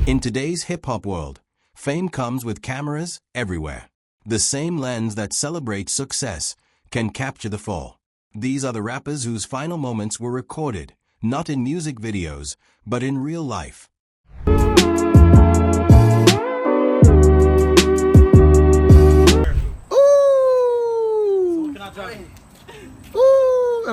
In today's hip-hop world, fame comes with cameras everywhere. The same lens that celebrates success can capture the fall. These are the rappers whose final moments were recorded, not in music videos, but in real life.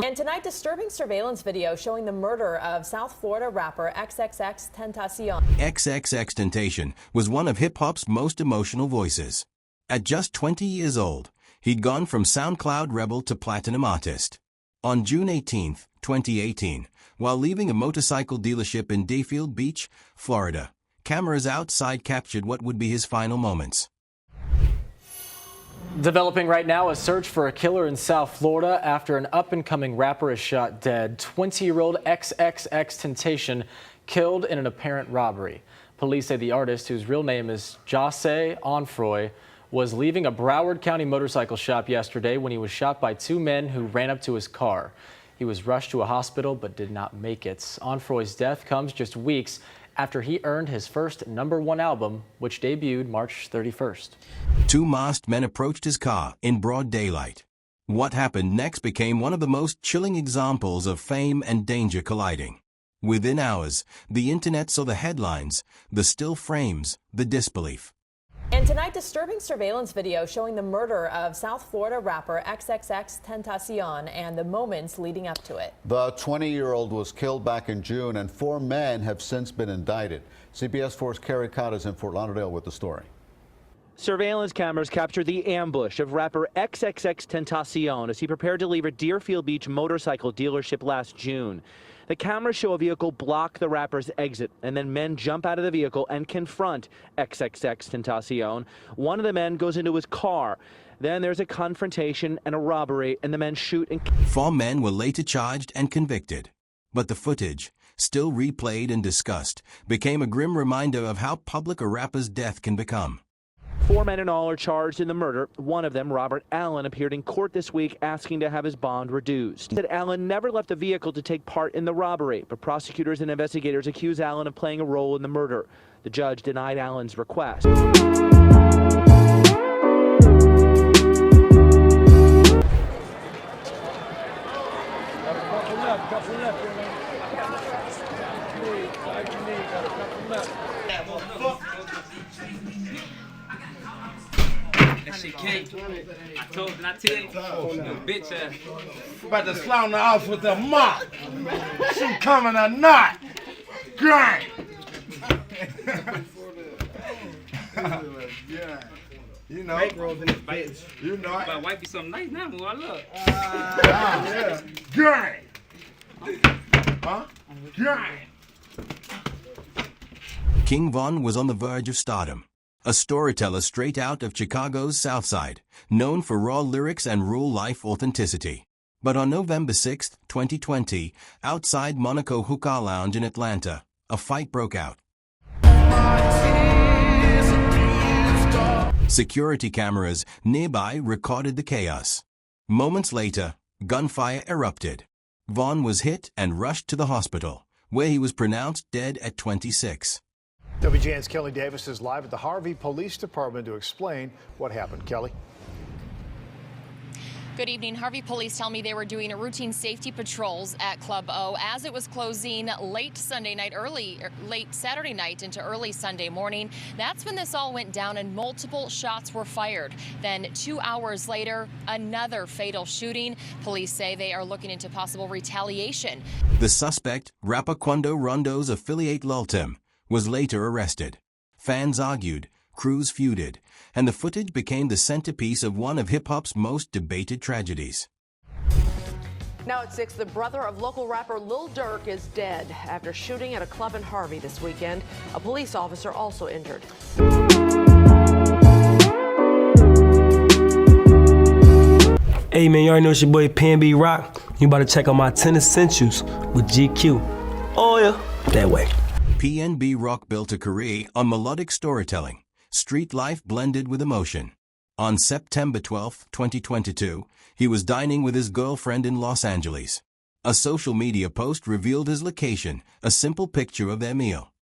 And tonight, disturbing surveillance video showing the murder of South Florida rapper XXXTentacion. XXXTentacion was one of hip-hop's most emotional voices. At just 20 years old, he'd gone from SoundCloud rebel to platinum artist. On June 18, 2018, while leaving a motorcycle dealership in Dayfield Beach, Florida, cameras outside captured what would be his final moments. Developing right now, a search for a killer in South Florida after an up-and-coming rapper is shot dead. 20-year-old XXXTentacion killed in an apparent robbery. Police say the artist, whose real name is Jose Onfroy, was leaving a Broward County motorcycle shop yesterday when he was shot by two men who ran up to his car. He was rushed to a hospital but did not make it. Onfroy's death comes just weeks after he earned his first #1 album, which debuted March 31st. Two masked men approached his car in broad daylight. What happened next became one of the most chilling examples of fame and danger colliding. Within hours, the internet saw the headlines, the still frames, the disbelief. And tonight, disturbing surveillance video showing the murder of South Florida rapper XXXTentacion and the moments leading up to it. The 20-year-old was killed back in June, and 4 men have since been indicted. CBS 4's Carrie Codd is in Fort Lauderdale with the story. Surveillance cameras captured the ambush of rapper XXXTentacion as he prepared to leave a Deerfield Beach motorcycle dealership last June. The cameras show a vehicle block the rapper's exit, and then men jump out of the vehicle and confront XXXTentacion. One of the men goes into his car. Then there's a confrontation and a robbery, and the men shoot and... 4 men were later charged and convicted. But the footage, still replayed and discussed, became a grim reminder of how public a rapper's death can become. 4 men in all are charged in the murder. One of them, Robert Allen, appeared in court this week asking to have his bond reduced. He said Allen never left the vehicle to take part in the robbery, but prosecutors and investigators accuse Allen of playing a role in the murder. The judge denied Allen's request. That shit came. I told you, I tell you, bitch ass. About to slam the house with a mop. She coming or not. Gang. You know. You know. But wife be something nice now, boy. I look. Yeah. Gang. Huh? Gang. King Von was on the verge of stardom. A storyteller straight out of Chicago's South Side, known for raw lyrics and real-life authenticity. But on November 6, 2020, outside Monaco Hookah Lounge in Atlanta, a fight broke out. Security cameras nearby recorded the chaos. Moments later, gunfire erupted. Von was hit and rushed to the hospital, where he was pronounced dead at 26. WGN's Kelly Davis is live at the Harvey Police Department to explain what happened. Kelly. Good evening. Harvey police tell me they were doing a routine safety patrols at Club O as it was closing late Saturday night into early Sunday morning. That's when this all went down and multiple shots were fired. Then 2 hours later, another fatal shooting. Police say they are looking into possible retaliation. The suspect, rapper Quando Rondo's affiliate Lultim, was later arrested. Fans argued, crews feuded, and the footage became the centerpiece of one of hip-hop's most debated tragedies. Now at 6, the brother of local rapper Lil Durk is dead after shooting at a club in Harvey this weekend. A police officer also injured. Hey man, you already know it's your boy PNB Rock. You about to check out my 10 Essentials with GQ. Oh yeah, that way. PNB Rock built a career on melodic storytelling, street life blended with emotion. On September 12, 2022, he was dining with his girlfriend in Los Angeles. A social media post revealed his location, a simple picture of their meal.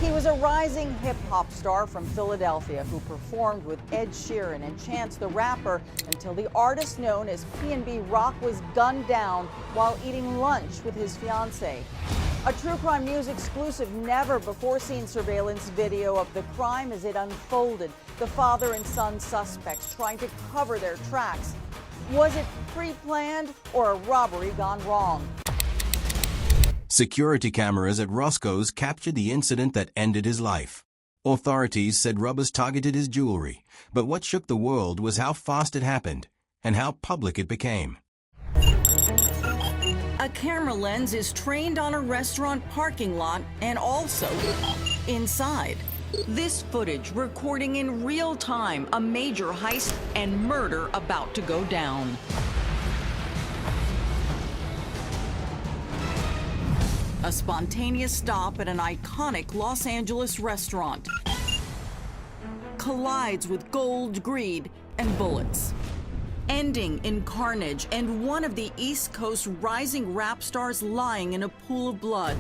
He was a rising hip-hop star from Philadelphia who performed with Ed Sheeran and Chance the Rapper until the artist known as PNB Rock was gunned down while eating lunch with his fiancée. A True Crime News exclusive, never-before-seen surveillance video of the crime as it unfolded. The father and son suspects trying to cover their tracks. Was it pre-planned or a robbery gone wrong? Security cameras at Roscoe's captured the incident that ended his life. Authorities said robbers targeted his jewelry, but what shook the world was how fast it happened and how public it became. A camera lens is trained on a restaurant parking lot and also inside. This footage recording in real time a major heist and murder about to go down. A spontaneous stop at an iconic Los Angeles restaurant collides with gold, greed, and bullets, ending in carnage and one of the East Coast rising rap stars lying in a pool of blood.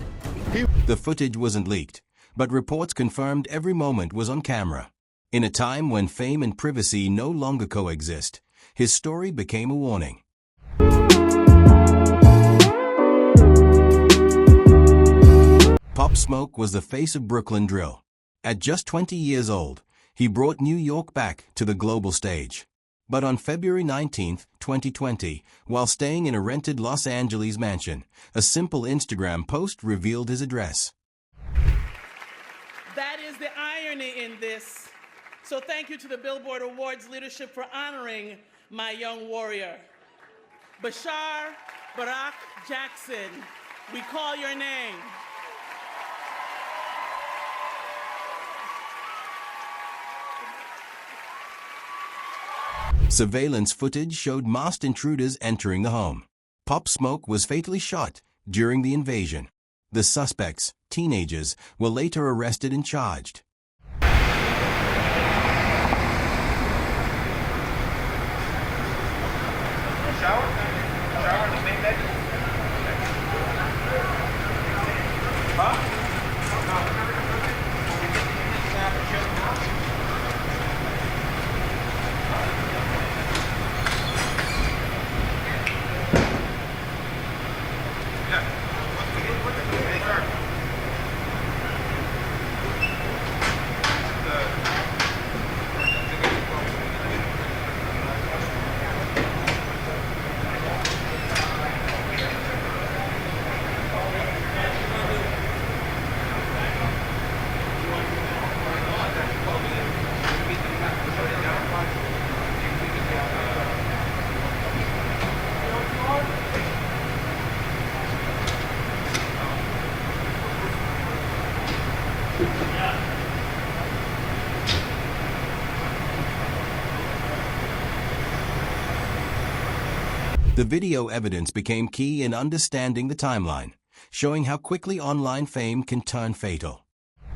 The footage wasn't leaked, but reports confirmed every moment was on camera. In a time when fame and privacy no longer coexist, his story became a warning. Pop Smoke was the face of Brooklyn drill. At just 20 years old, he brought New York back to the global stage. But on February 19, 2020, while staying in a rented Los Angeles mansion, a simple Instagram post revealed his address. That is the irony in this. So thank you to the Billboard Awards leadership for honoring my young warrior. Bashar Barack Jackson, we call your name. Surveillance footage showed masked intruders entering the home. Pop Smoke was fatally shot during the invasion. The suspects, teenagers, were later arrested and charged. The video evidence became key in understanding the timeline, showing how quickly online fame can turn fatal.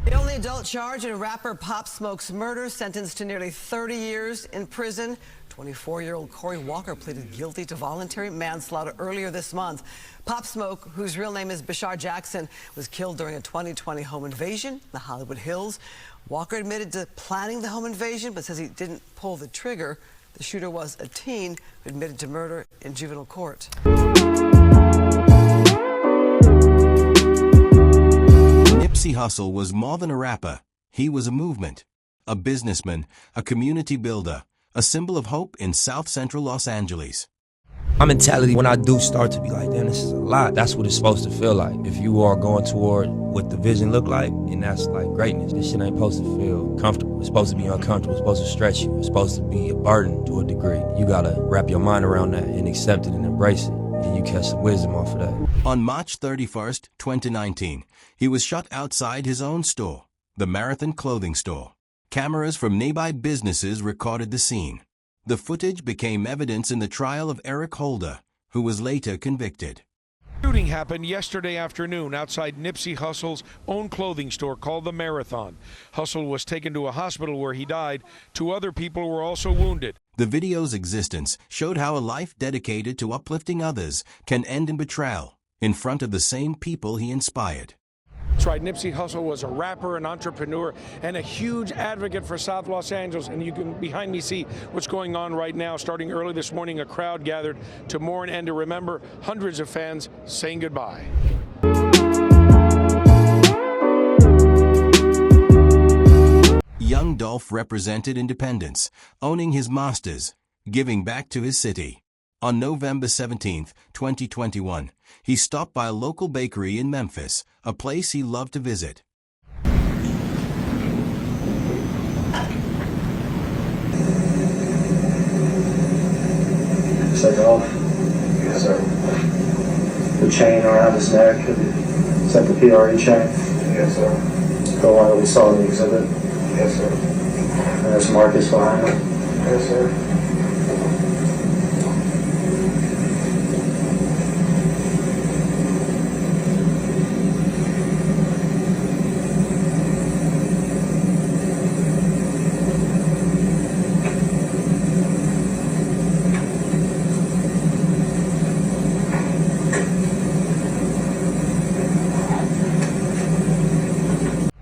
The only adult charged in rapper Pop Smoke's murder, sentenced to nearly 30 years in prison. 24-year-old Corey Walker pleaded guilty to voluntary manslaughter earlier this month. Pop Smoke, whose real name is Bashar Jackson, was killed during a 2020 home invasion in the Hollywood Hills. Walker admitted to planning the home invasion, but says he didn't pull the trigger. The shooter was a teen who admitted to murder in juvenile court. Nipsey Hussle was more than a rapper. He was a movement, a businessman, a community builder, a symbol of hope in South Central Los Angeles. My mentality when I do start to be like, damn, this is a lot. That's what it's supposed to feel like. If you are going toward what the vision look like, and that's like greatness. This shit ain't supposed to feel comfortable. It's supposed to be uncomfortable. It's supposed to stretch you. It's supposed to be a burden to a degree. You gotta wrap your mind around that and accept it and embrace it. And you catch some wisdom off of that. On March 31st, 2019, he was shot outside his own store, the Marathon clothing store. Cameras from nearby businesses recorded the scene. The footage became evidence in the trial of Eric Holder, who was later convicted. Shooting happened yesterday afternoon outside Nipsey Hussle's own clothing store called the Marathon. Hussle was taken to a hospital where he died. 2 other people were also wounded. The video's existence showed how a life dedicated to uplifting others can end in betrayal in front of the same people he inspired. That's right, Nipsey Hussle was a rapper, an entrepreneur, and a huge advocate for South Los Angeles. And you can behind me see what's going on right now. Starting early this morning, a crowd gathered to mourn and to remember, hundreds of fans saying goodbye. Young Dolph represented independence, owning his masters, giving back to his city. On November 17, 2021, he stopped by a local bakery in Memphis, a place he loved to visit. Take off. Yes, sir. The chain around his neck, is that the PRE chain? Yes, sir. The one that we saw in the exhibit? Yes, sir. And there's Marcus behind him? Yes, sir.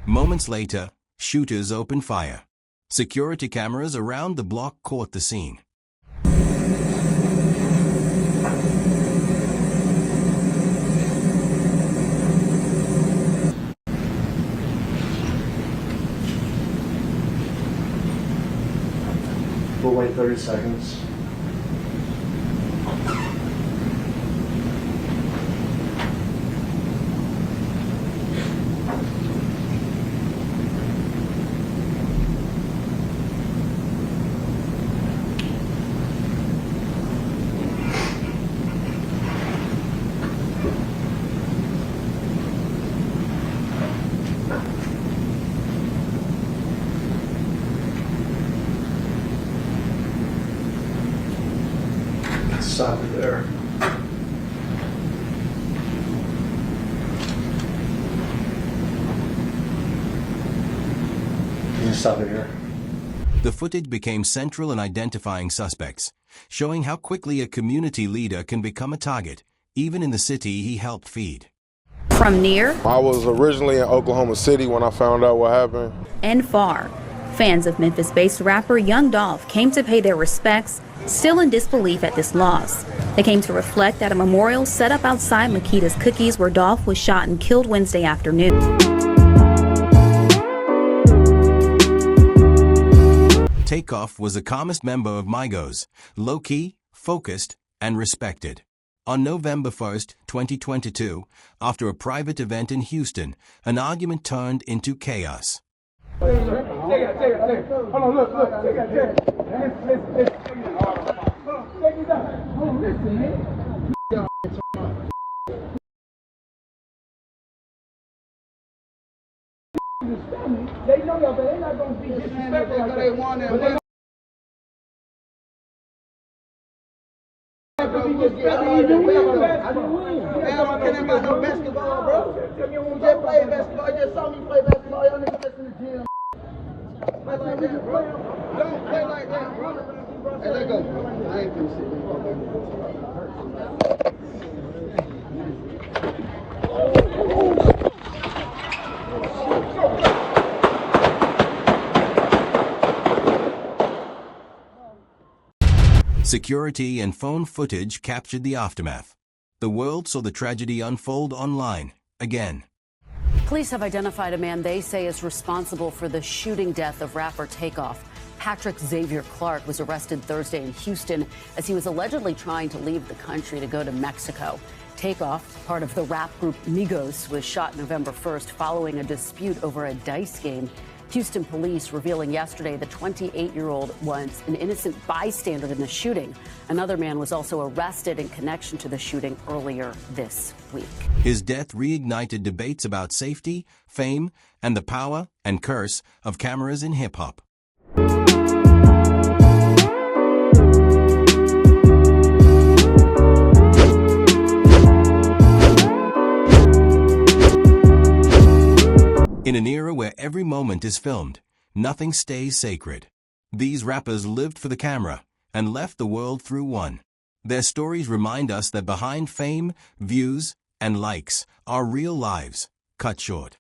Moments later, shooters opened fire. Security cameras around the block caught the scene. We'll wait 30 seconds. Stop it there. You can stop it here. The footage became central in identifying suspects, showing how quickly a community leader can become a target, even in the city he helped feed. From near I was originally in Oklahoma City when I found out what happened. and far, fans of Memphis-based rapper Young Dolph came to pay their respects, still in disbelief at this loss. They came to reflect at a memorial set up outside Makita's Cookies where Dolph was shot and killed Wednesday afternoon. Takeoff was the calmest member of Migos, low-key, focused, and respected. On November 1st, 2022, after a private event in Houston, an argument turned into chaos. Hold on, look. Check it out. Hold on, listen, man. They know y'all, but they're not going to be disrespectful like they want it. Man, I'm kidding about no basketball, bro. You just play basketball. You just saw me play basketball. Y'all niggas just in the gym. Play like that, bro. Don't play like that, bro. Hey, let go. I ain't finna sit Security and phone footage captured the aftermath. The world saw the tragedy unfold online again. Police have identified a man they say is responsible for the shooting death of rapper Takeoff. Patrick Xavier Clark was arrested Thursday in Houston as he was allegedly trying to leave the country to go to Mexico. Takeoff, part of the rap group Migos, was shot November 1st following a dispute over a dice game. Houston police revealing yesterday the 28-year-old was an innocent bystander in the shooting. Another man was also arrested in connection to the shooting earlier this week. His death reignited debates about safety, fame, and the power and curse of cameras in hip-hop. In an era where every moment is filmed, nothing stays sacred. These rappers lived for the camera and left the world through one. Their stories remind us that behind fame, views, and likes are real lives cut short.